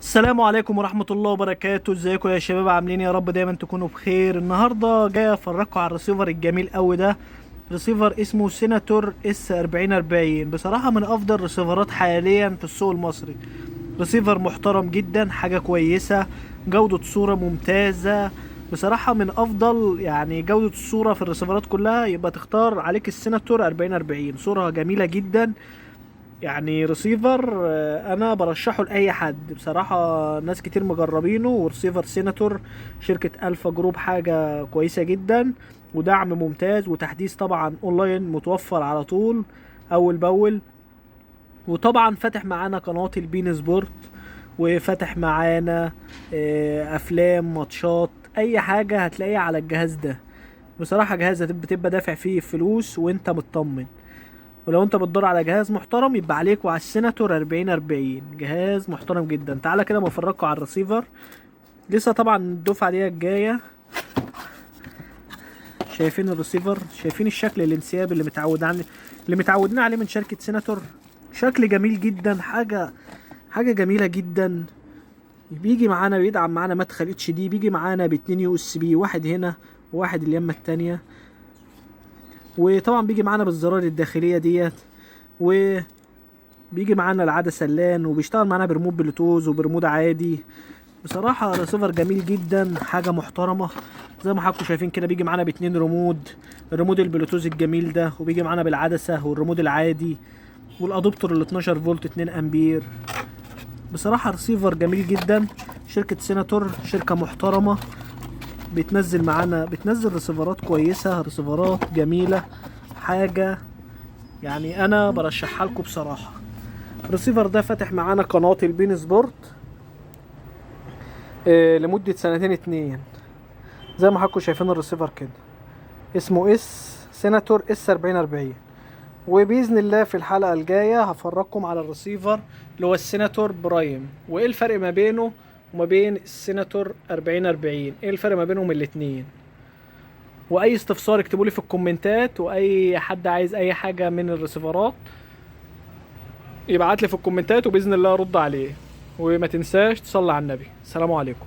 السلام عليكم ورحمة الله وبركاته. ازيكم يا شباب؟ عاملين يا رب دايما تكونوا بخير. النهاردة جاي افرجكم على الريسيفر الجميل قوي ده. ريسيفر اسمه سيناتور اس 4040. بصراحة من افضل الريسيفرات حاليا في السوق المصري. ريسيفر محترم جدا، حاجة كويسة، جودة صورة ممتازة. بصراحة من افضل جودة الصورة في الريسيفرات كلها، يبقى تختار عليك السيناتور 4040. صورة جميلة جدا، ريسيفر انا برشحه لاي حد. بصراحة ناس كتير مجربينه، وريسيفر سيناتور شركة الفا جروب حاجة كويسة جدا، ودعم ممتاز، وتحديث طبعا اونلاين متوفر على طول اول باول. وطبعا فاتح معانا قناة البين سبورت، وفاتح معانا افلام، ماتشات، اي حاجة هتلاقيها على الجهاز ده. بصراحة جهاز بتبقى دافع فيه فلوس وانت مطمن. ولو انت بتدور على جهاز محترم، يبقى عليك وعلى السيناتور 4040. جهاز محترم جدا. تعالى كده بفرجكوا على الريسيفر. لسه طبعا الدفعه دي جايه. شايفين الريسيفر؟ شايفين الشكل الانسيابي اللي متعودين عليه من شركه سيناتور؟ شكل جميل جدا، حاجه جميله جدا. بيجي معانا، بيدعم معانا مدخل اتش دي، بيجي معانا باتنين يو اس بي، واحد هنا وواحد اليمه التانية. وطبعا بيجي معانا بالزرار الداخليه ديت، وبيجي معانا العدسه اللان، وبيشتغل معانا بريموت بلوتوز وبريموت عادي. بصراحه ريسيفر جميل جدا، حاجه محترمه. زي ما حضراتكم شايفين كده، بيجي معانا باتنين ريموت، الريموت البلوتوز الجميل ده، وبيجي معانا بالعدسه والريموت العادي، والادوبتور ال 12 فولت 2 امبير. بصراحه ريسيفر جميل جدا. شركه سيناتور شركه محترمه، بتنزل ريسيفرات كويسه، ريسيفرات جميله، حاجه انا برشحها لكم بصراحه. الريسيفر ده فاتح معانا قناه البين سبورت لمده سنتين اتنين. زي ما حضراتكم شايفين الريسيفر كده، اسمه سيناتور اس 4040. وباذن الله في الحلقه الجايه هفرجكم على الريسيفر اللي هو السيناتور برايم، وايه الفرق ما بينه وما بين السيناتور 4040. ايه الفرق ما بينهم الاتنين؟ واي استفسار اكتبوا لي في الكومنتات، واي حد عايز اي حاجه من الريسيفرات يبعت لي في الكومنتات، وباذن الله ارد عليه. وما تنساش تصلي على النبي. السلام عليكم.